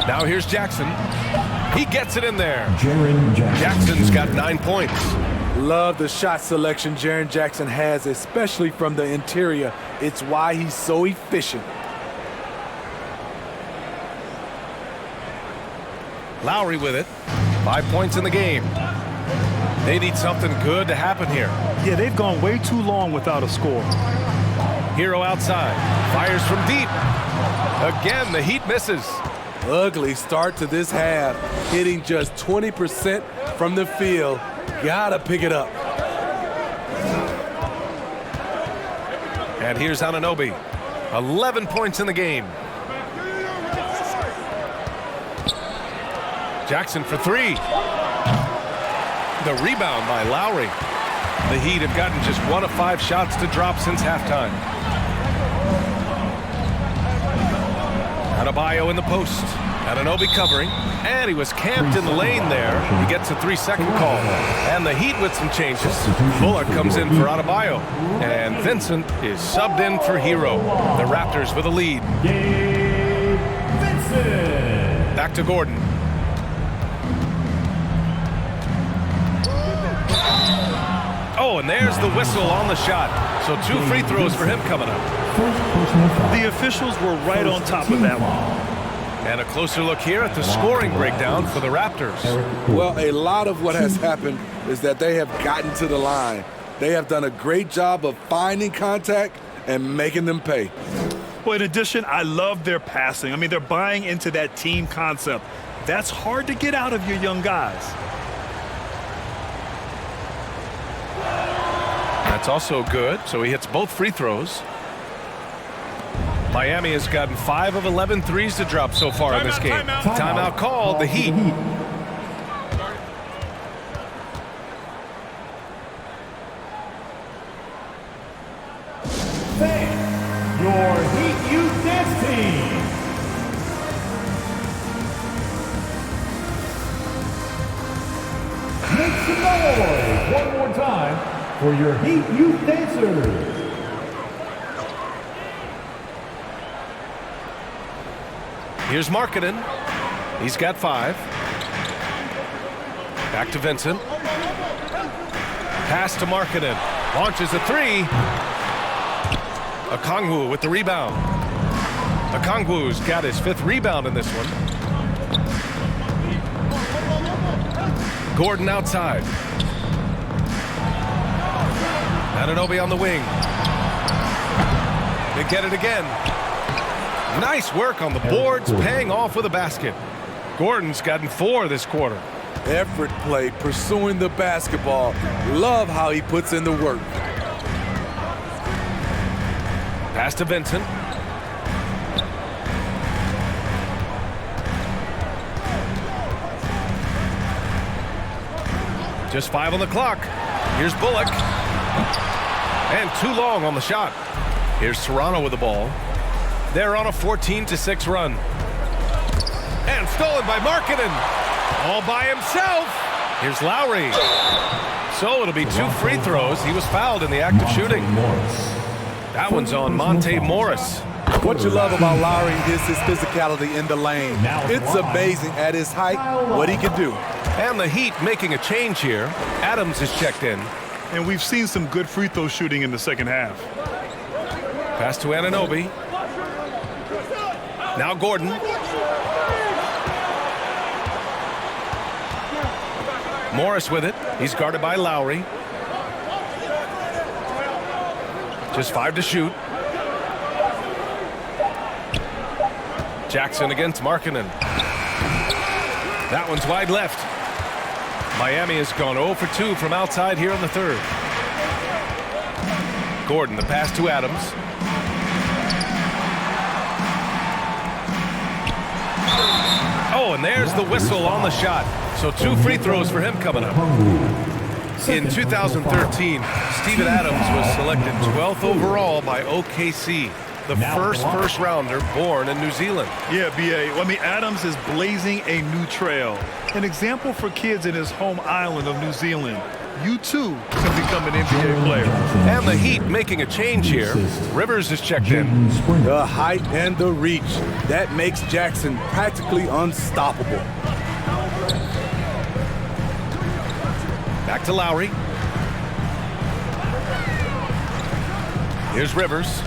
Now here's Jackson. He gets it in there. Jackson's got 9 points. Love the shot selection Jaren Jackson has, especially from the interior. It's why he's so efficient. Lowry with it. 5 points in the game. They need something good to happen here. Yeah, they've gone way too long without a score. Hero outside. Fires from deep. Again, the Heat misses. Ugly start to this half. Hitting just 20% from the field. Gotta pick it up. And here's Anunoby. 11 points in the game. Jackson for 3. The rebound by Lowry. The Heat have gotten just 1 of 5 shots to drop since halftime. Adebayo in the post. Anunoby covering. And he was camped in the lane there. He gets a 3-second call. And the Heat with some changes. Bullock comes in for Adebayo. And Vincent is subbed in for Hero. The Raptors with a lead. Back to Gordon. Oh, and there's the whistle on the shot. So 2 free throws for him coming up. The officials were right on top of that one. And a closer look here at the scoring breakdown for the Raptors. Well, a lot of what has happened is that they have gotten to the line. They have done a great job of finding contact and making them pay. Well, in addition, I love their passing. I mean, they're buying into that team concept. That's hard to get out of your young guys. That's also good, so he hits both free throws. Miami has gotten 5 of 11 threes to drop so far in this game. Timeout called, the Heat. Thanks, your Heat Youth Dance Team. Make some noise one more time for your Heat Youth Dancers. Here's Markkanen. He's got 5. Back to Vincent. Pass to Markkanen. Launches a 3. Okongwu with the rebound. Okongwu's got his 5th rebound in this one. Gordon outside. Anunoby on the wing. They get it again. Nice work on the boards, paying off with a basket. Gordon's gotten 4 this quarter. Effort play, pursuing the basketball. Love how he puts in the work. Pass to Vincent. Just 5 on the clock. Here's Bullock. And too long on the shot. Here's Toronto with the ball. They're on a 14-6 run. And stolen by Markkanen. All by himself. Here's Lowry. So it'll be 2 free throws. He was fouled in the act of shooting. That one's on Monte Morris. What you love about Lowry is his physicality in the lane. It's amazing at his height what he can do. And the Heat making a change here. Adams is checked in. And we've seen some good free throw shooting in the second half. Pass to Anunoby. Now Gordon. Morris with it. He's guarded by Lowry. Just 5 to shoot. Jackson against Markkanen. That one's wide left. Miami has gone 0 for 2 from outside here in the third. Gordon, the pass to Adams. Oh, and there's the whistle on the shot. So 2 free throws for him coming up. In 2013, Steven Adams was selected 12th overall by OKC, the first rounder born in New Zealand. Yeah, B.A. I mean, Adams is blazing a new trail. An example for kids in his home island of New Zealand. You too can become an NBA player. And the Heat making a change here. Rivers is checked in. The height and the reach. That makes Jackson practically unstoppable. Back to Lowry. Here's Rivers.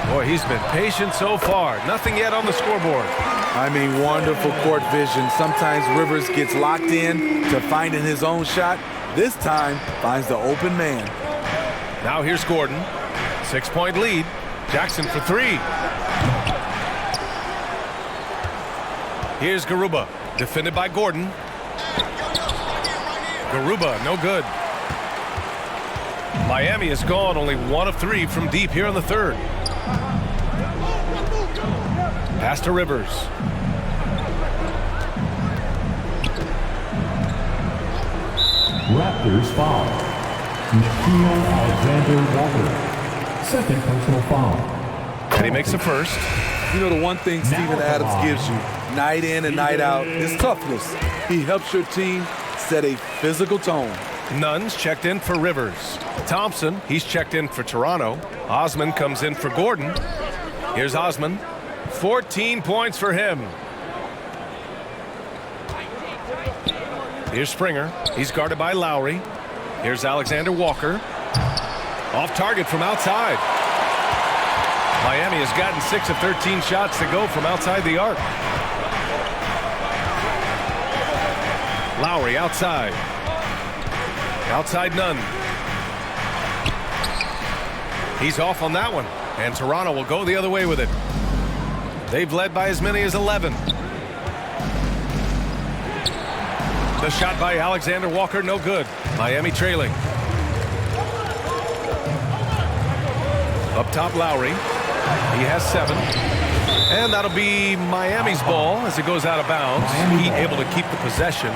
Boy, he's been patient so far. Nothing yet on the scoreboard. I mean, wonderful court vision. Sometimes Rivers gets locked in to finding his own shot. This time, finds the open man. Now here's Gordon. 6-point lead. Jackson for 3. Here's Garuba. Defended by Gordon. Garuba, no good. Miami has gone only 1 of 3 from deep here in the third. Pass to Rivers. Raptors foul. Shaquille Alexander-Walker. Second personal foul. And he makes the first. You know, the one thing Steven Adams gives you, night in and night out, is toughness. He helps your team set a physical tone. Nunn's checked in for Rivers. Thompson, he's checked in for Toronto. Osman comes in for Gordon. Here's Osman. 14 points for him. Here's Springer. He's guarded by Lowry. Here's Alexander Walker. Off target from outside. Miami has gotten 6 of 13 shots to go from outside the arc. Lowry outside. Outside Nunn. He's off on that one. And Toronto will go the other way with it. They've led by as many as 11. The shot by Alexander Walker, no good. Miami trailing. Up top, Lowry. He has 7. And that'll be Miami's ball as it goes out of bounds. Heat able to keep the possession.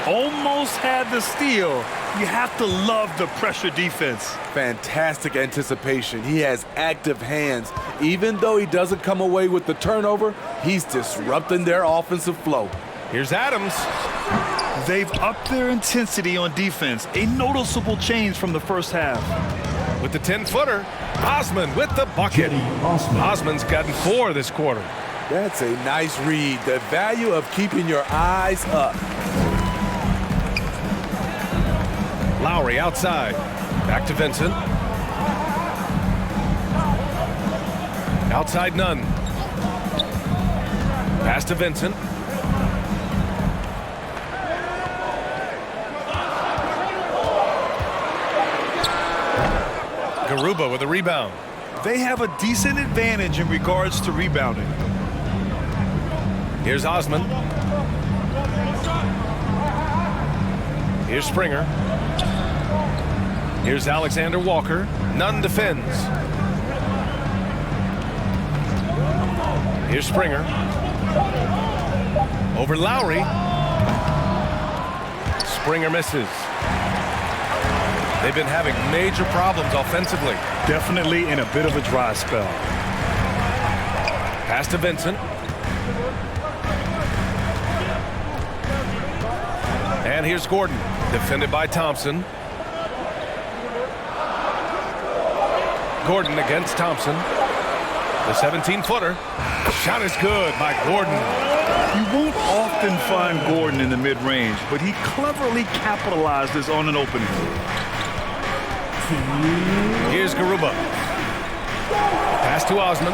Almost had the steal. You have to love the pressure defense. Fantastic anticipation. He has active hands. Even though he doesn't come away with the turnover, he's disrupting their offensive flow. Here's Adams. They've upped their intensity on defense. A noticeable change from the first half. With the 10-footer, Osman with the bucket. Osman's gotten 4 this quarter. That's a nice read. The value of keeping your eyes up. Lowry outside. Back to Vincent. Outside Nunn. Pass to Vincent. Garuba with a rebound. They have a decent advantage in regards to rebounding. Here's Osman. Here's Springer. Here's Alexander Walker. Nunn defends. Here's Springer. Over Lowry. Springer misses. They've been having major problems offensively. Definitely in a bit of a dry spell. Pass to Vincent. And here's Gordon, defended by Thompson. Gordon against Thompson. The 17-footer. Shot is good by Gordon. You won't often find Gordon in the mid-range, but he cleverly capitalizes on an opening. Here's Garuba. Pass to Osman.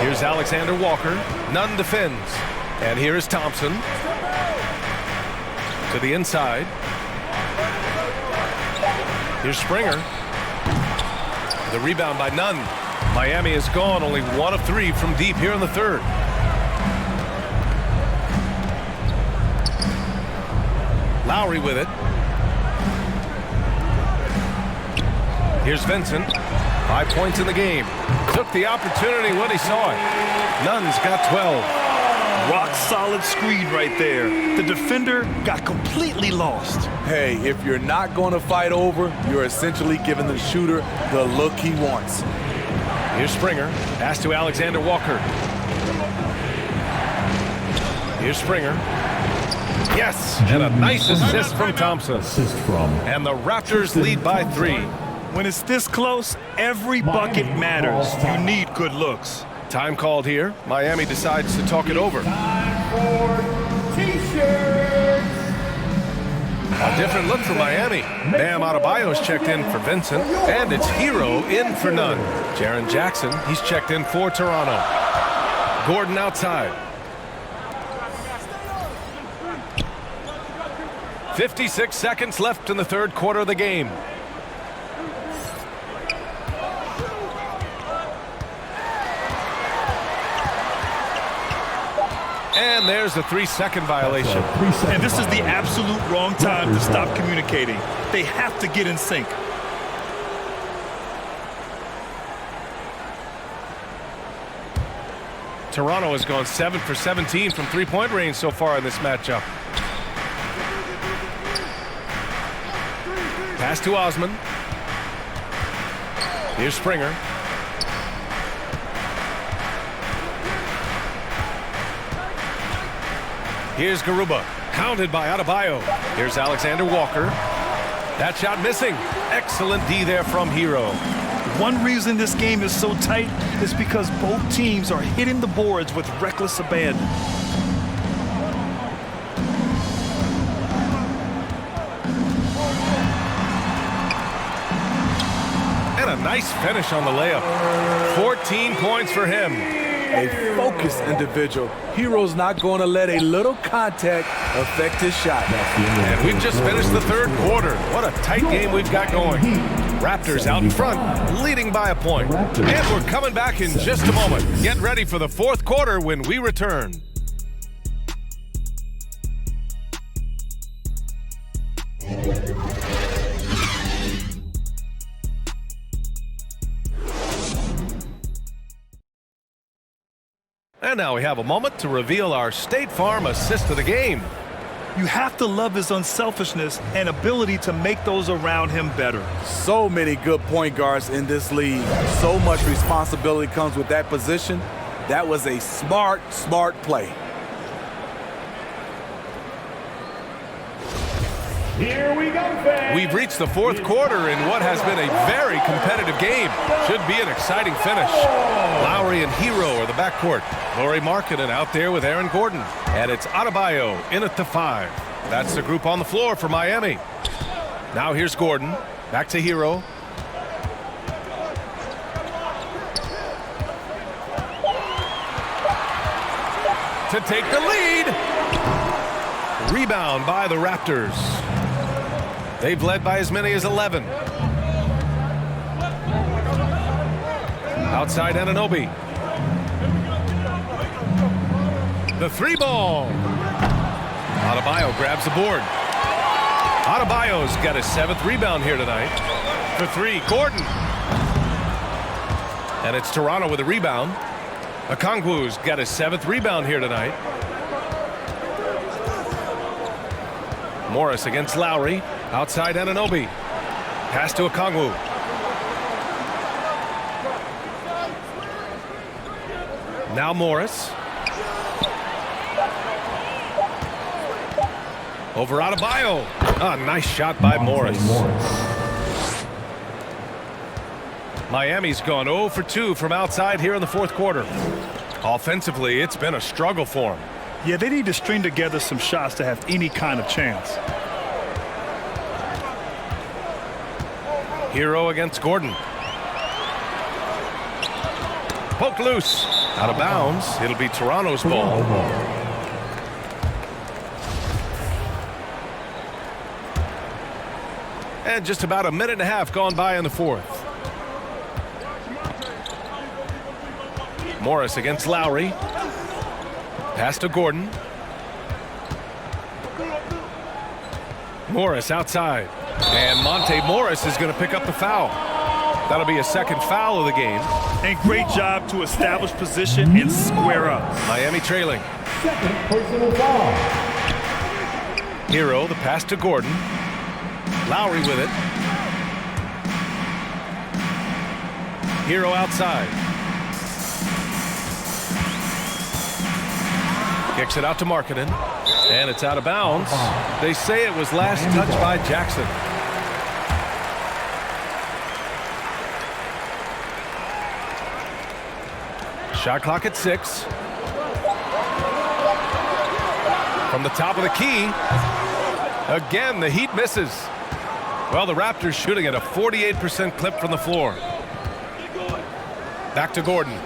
Here's Alexander Walker. Nunn defends. And here is Thompson. To the inside. Here's Springer. The rebound by Nunn. Miami is gone, only 1 of 3 from deep here in the third. Lowry with it. Here's Vincent. 5 points in the game. Took the opportunity when he saw it. Nunn's got 12. Rock solid screen right there. The defender got completely lost. Hey, if you're not going to fight over, you're essentially giving the shooter the look he wants. Here's Springer. Pass to Alexander Walker. Here's Springer. Yes, and a nice assist from Thompson. And the Raptors lead by 3. When it's this close, every bucket matters. You need good looks. Time called here. Miami decides to talk it over. A different look for Miami. Bam Adebayo's checked in for Vincent. And it's Hero in for Nunn. Jaren Jackson, he's checked in for Toronto. Gordon outside. 56 seconds left in the third quarter of the game. And there's the 3-second violation. And this is the absolute wrong time to stop communicating. They have to get in sync. Toronto has gone 7 for 17 from three-point range so far in this matchup. Pass to Osman. Here's Springer. Here's Garuba, counted by Adebayo. Here's Alexander Walker. That shot missing. Excellent D there from Hero. One reason this game is so tight is because both teams are hitting the boards with reckless abandon. And a nice finish on the layup. 14 points for him. A focused individual. Hero's not going to let a little contact affect his shot. And we've just finished the third quarter. What a tight game we've got going. Raptors out in front, leading by a point. And we're coming back in just a moment. Get ready for the fourth quarter when we return. And now we have a moment to reveal our State Farm assist of the game. You have to love his unselfishness and ability to make those around him better. So many good point guards in this league. So much responsibility comes with that position. That was a smart play. Here we go, fans. We've reached the fourth quarter in what has been a very competitive game. Should be an exciting finish. Lowry and Hero are the backcourt. Lauri Markkanen out there with Aaron Gordon. And it's Adebayo in at the 5. That's the group on the floor for Miami. Now here's Gordon. Back to Hero. To take the lead. Rebound by the Raptors. They've led by as many as 11. Outside Anunoby. The 3 ball. Adebayo grabs the board. Adebayo's got his 7th rebound here tonight. The 3, Gordon. And it's Toronto with a rebound. Okongwu's got his 7th rebound here tonight. Morris against Lowry. Outside Anunoby. Pass to Okongwu. Now Morris. Over Adebayo. Ah, nice shot by Morris. Miami's gone 0 for 2 from outside here in the fourth quarter. Offensively, it's been a struggle for them. Yeah, they need to string together some shots to have any kind of chance. Hero against Gordon. Poked loose. Out of bounds. It'll be Toronto's ball. And just about a minute and a half gone by in the fourth. Morris against Lowry. Pass to Gordon. Morris outside. And Monte Morris is going to pick up the foul. That'll be a 2nd foul of the game. And great job to establish position and square up. Miami trailing. 2nd personal foul. Hero, the pass to Gordon. Lowry with it. Hero outside. Kicks it out to Markkanen. And it's out of bounds. They say it was last touched by Jackson. Shot clock at 6. From the top of the key. Again, the Heat misses. Well, the Raptors shooting at a 48% clip from the floor. Back to Gordon.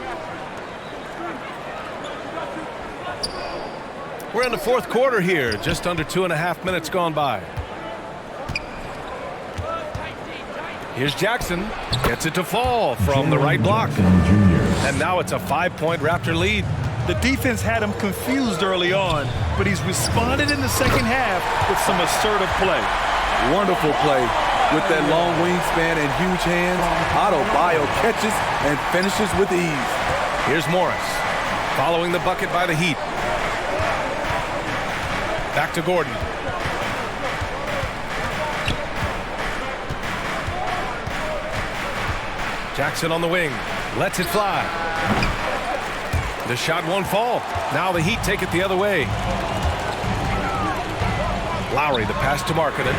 We're in the fourth quarter here, just under 2.5 minutes gone by. Here's Jackson, gets it to fall from the right block. And now it's a 5-point Raptor lead. The defense had him confused early on, but he's responded in the second half with some assertive play. Wonderful play. With that long wingspan and huge hands, Adebayo catches and finishes with ease. Here's Morris, following the bucket by the Heat. Back to Gordon. Jackson on the wing, lets it fly. The shot won't fall. Now the Heat take it the other way. Lowry, the pass to Markkanen.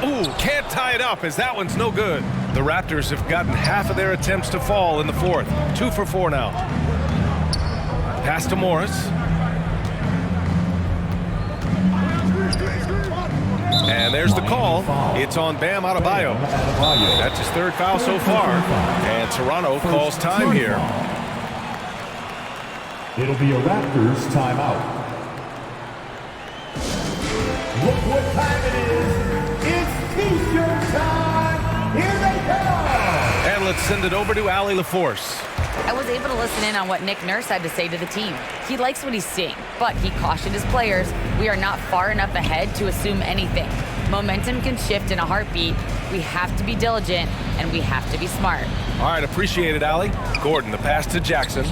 Ooh, can't tie it up as that one's no good. The Raptors have gotten half of their attempts to fall in the fourth. 2 for 4 now. Pass to Morris. And there's the call. It's on Bam Adebayo. That's his 3rd foul so far. And Toronto calls time here. It'll be a Raptors timeout. Look what time it is. It's T-shirt time. Here they come. And let's send it over to Allie LaForce. I was able to listen in on what Nick Nurse had to say to the team. He likes what he's seeing, but he cautioned his players, we are not far enough ahead to assume anything. Momentum can shift in a heartbeat. We have to be diligent, and we have to be smart. All right, appreciate it, Allie. Gordon, the pass to Jackson.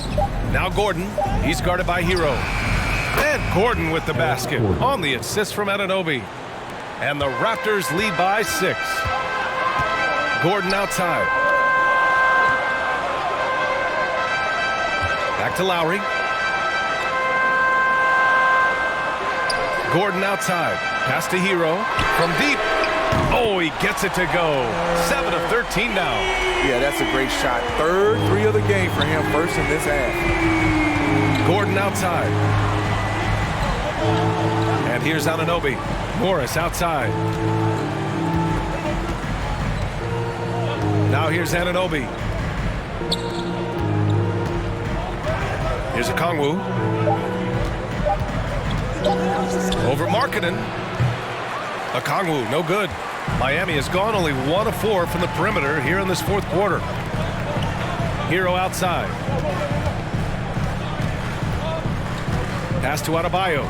Now Gordon, he's guarded by Hero. And Gordon with the basket on the assist from Anunoby. And the Raptors lead by 6. Gordon outside. Back to Lowry. Gordon outside. Pass to Hero. From deep. Oh, he gets it to go. 7 of 13 now. Yeah, that's a great shot. Third three of the game for him, first in this half. Gordon outside. And here's Anunoby. Morris outside. Now here's Anunoby. Here's a Kongwu. Over Markkanen. A Kongwu, no good. Miami has gone only 1 of 4 from the perimeter here in this fourth quarter. Hero outside. Pass to Adebayo.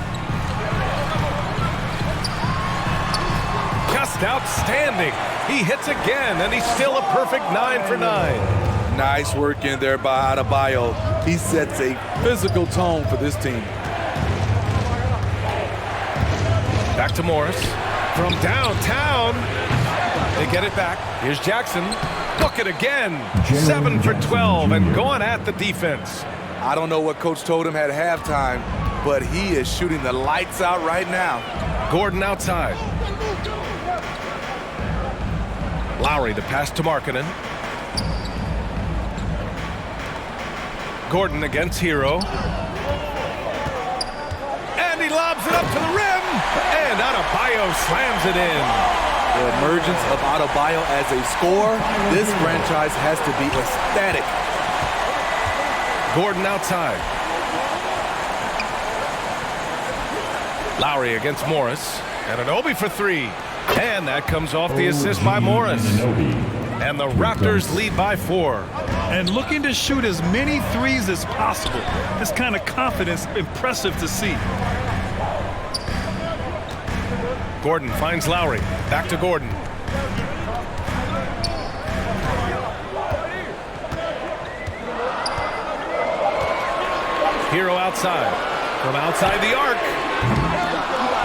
Just outstanding. He hits again, and he's still a perfect 9 for 9. Nice work in there by Adebayo. He sets a physical tone for this team. Back to Morris. From downtown. They get it back. Here's Jackson. Book it again. 7 for 12 and going at the defense. I don't know what Coach told him at halftime, but he is shooting the lights out right now. Gordon outside. Lowry, the pass to Markkanen. Gordon against Hero. And he lobs it up to the rim. And Adebayo slams it in. The emergence of Adebayo as a scorer, this franchise has to be ecstatic. Gordon outside. Lowry against Morris. And Anunoby for 3. And that comes off the assist by Morris. And the Raptors lead by 4. And looking to shoot as many threes as possible. This kind of confidence, impressive to see. Gordon finds Lowry. Back to Gordon. Hero outside. From outside the arc.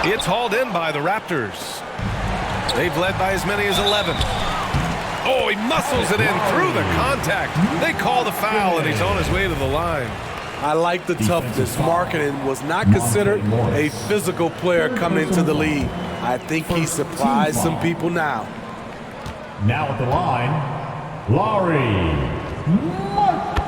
It's hauled in by the Raptors. They've led by as many as 11. Oh, he muscles it in through the contact. They call the foul, and he's on his way to the line. I like the toughness. Markkanen was not considered a physical player coming into the league. I think he surprised some people now. Now at the line, Lowry.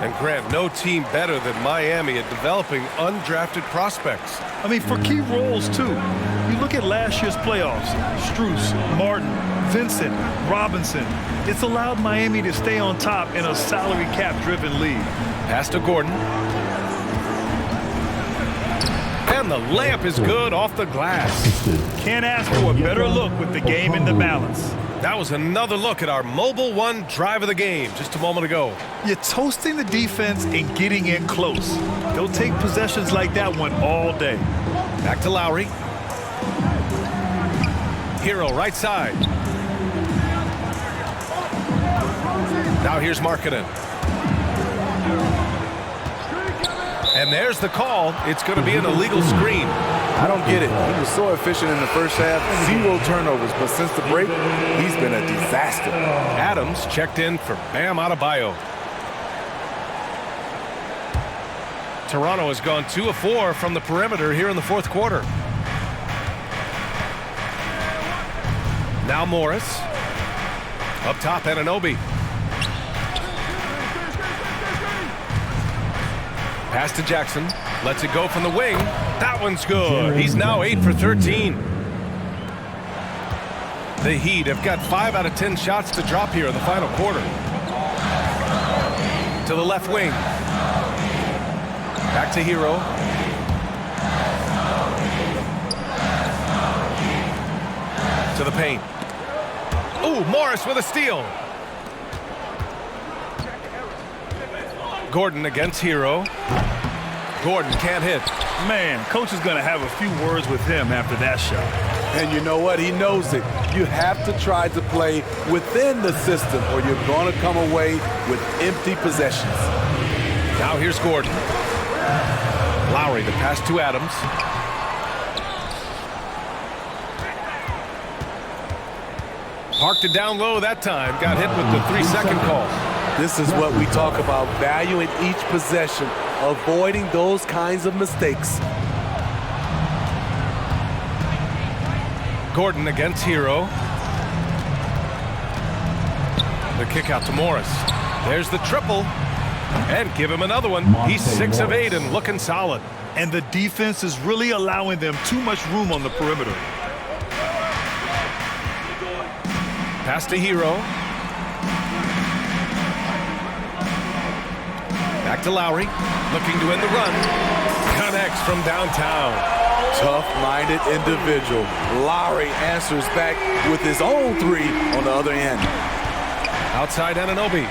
And Grant, no team better than Miami at developing undrafted prospects. I mean, for key roles, too. You look at last year's playoffs. Strus, Martin, Vincent, Robinson. It's allowed Miami to stay on top in a salary cap-driven league. Pass to Gordon. And the layup is good off the glass. Can't ask for a better look with the game in the balance. That was another look at our Mobile One drive of the game just a moment ago. You're toasting the defense and getting in close. They'll take possessions like that one all day. Back to Lowry. Hero right side. Now here's Markkanen. And there's the call. It's going to be an illegal screen. I don't get it. He was so efficient in the first half. 0 turnovers, but since the break, he's been a disaster. Adams checked in for Bam Adebayo. Toronto has gone 2 of 4 from the perimeter here in the fourth quarter. Now Morris. Up top, Anunoby. Pass to Jackson. Lets it go from the wing. That one's good. He's now 8 for 13. The Heat have got 5 out of 10 shots to drop here in the final quarter. To the left wing. Back to Hero. To the paint. Ooh, Morris with a steal. Gordon against Hero. Gordon can't hit. Man, coach is going to have a few words with him after that shot. And you know what? He knows it. You have to try to play within the system or you're going to come away with empty possessions. Now here's Gordon. Lowry, the pass to Adams. Parked it down low that time. Got hit with the 3-second call. This is what we talk about, valuing each possession, avoiding those kinds of mistakes. Gordon against Hero. The kick out to Morris. There's the triple. And give him another one. He's 6 of 8 and looking solid. And the defense is really allowing them too much room on the perimeter. Pass to Hero. Back to Lowry. Looking to end the run. Connects from downtown. Tough-minded individual. Lowry answers back with his own 3 on the other end. Outside Anunoby.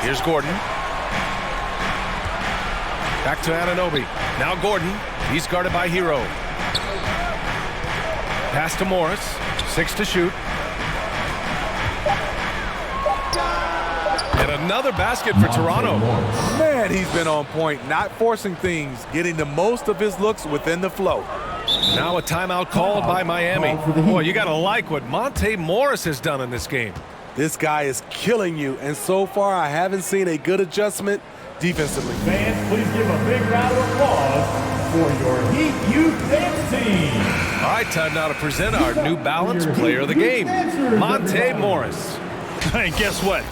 Here's Gordon. Back to Anunoby. Now Gordon. He's guarded by Hero. Pass to Morris. 6 to shoot. And another basket for Toronto. Man, he's been on point, not forcing things, getting the most of his looks within the flow. Now a timeout called by Miami. Boy, you got to like what Monte Morris has done in this game. This guy is killing you, and so far I haven't seen a good adjustment defensively. Fans, please give a big round of applause for your Heat Youth Dance Team. All right, time now to present our New Balance Player of the Game, Monte Morris. And guess what?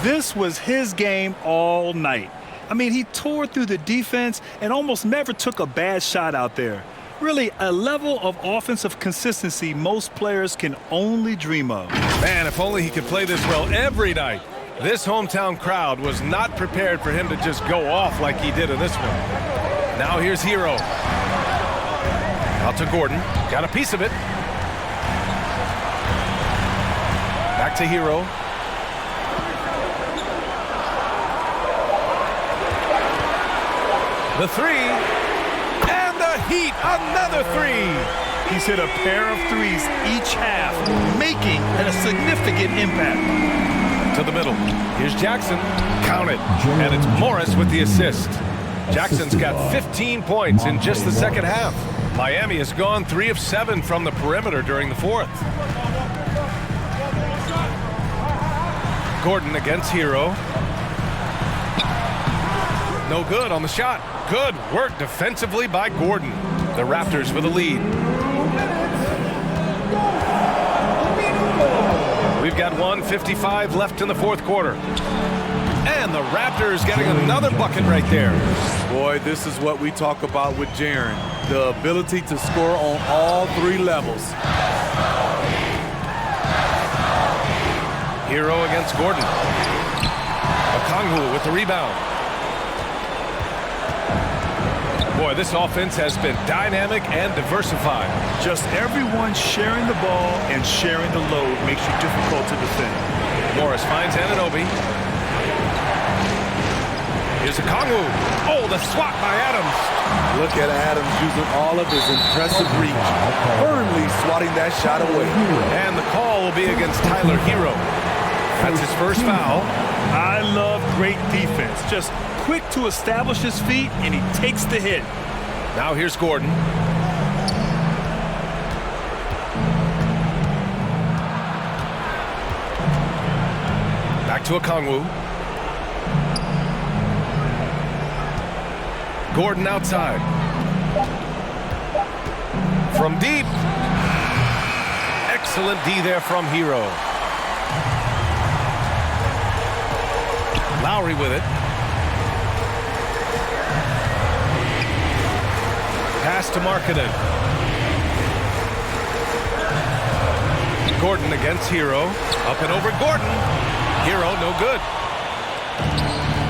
This was his game all night. I mean, he tore through the defense and almost never took a bad shot out there. Really, a level of offensive consistency most players can only dream of. Man, if only he could play this well every night. This hometown crowd was not prepared for him to just go off like he did in this one. Now here's Hero. Out to Gordon. Got a piece of it. Back to Hero. The 3, and the Heat, another 3. He's hit a pair of threes each half, making a significant impact. To the middle. Here's Jackson. Count it. And it's Morris with the assist. Jackson's got 15 points in just the second half. Miami has gone 3 of 7 from the perimeter during the 4th. Gordon against Hero. No good on the shot. Good work defensively by Gordon. The Raptors with the lead. We've got 1:55 left in the 4th quarter. And the Raptors getting another bucket right there. Boy, this is what we talk about with Jaren. The ability to score on all 3 levels. Hero against Gordon. Okongwu with the rebound. Boy, this offense has been dynamic and diversified. Just everyone sharing the ball and sharing the load makes you difficult to defend. Morris finds Anunoby. Here's Okongwu. Oh, the swat by Adams. Look at Adams using all of his impressive reach, firmly swatting that shot away. And the call will be against Tyler Hero. That's his first foul. I love great defense. Just quick to establish his feet, and he takes the hit. Now here's Gordon. Back to Okongwu. Gordon outside. From deep. Excellent D there from Hero. Lowry with it. Pass to Markkanen. Gordon against Hero. Up and over Gordon. Hero no good.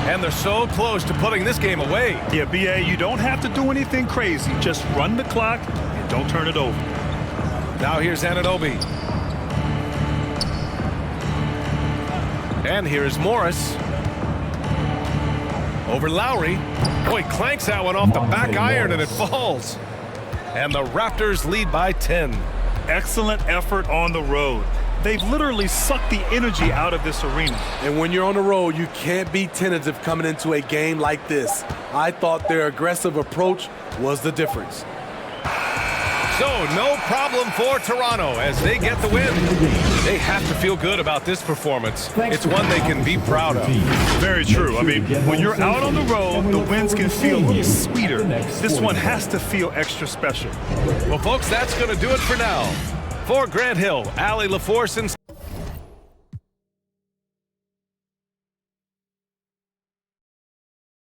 And they're so close to putting this game away. Yeah, B.A., you don't have to do anything crazy. Just run the clock and don't turn it over. Now here's Anunoby. And here's Morris. over Lowry. Oh, he clanks that one off the back iron and it falls. And the Raptors lead by 10. Excellent effort on the road. They've literally sucked the energy out of this arena. And when you're on the road, you can't be tentative coming into a game like this. I thought their aggressive approach was the difference. So no problem for Toronto as they get the win. They have to feel good about this performance. It's one they can be proud of. Very true. I mean, when you're out on the road, the wins can feel a little sweeter. This one has to feel extra special. Well, folks, that's going to do it for now. For Grant Hill, Allie LaForce, and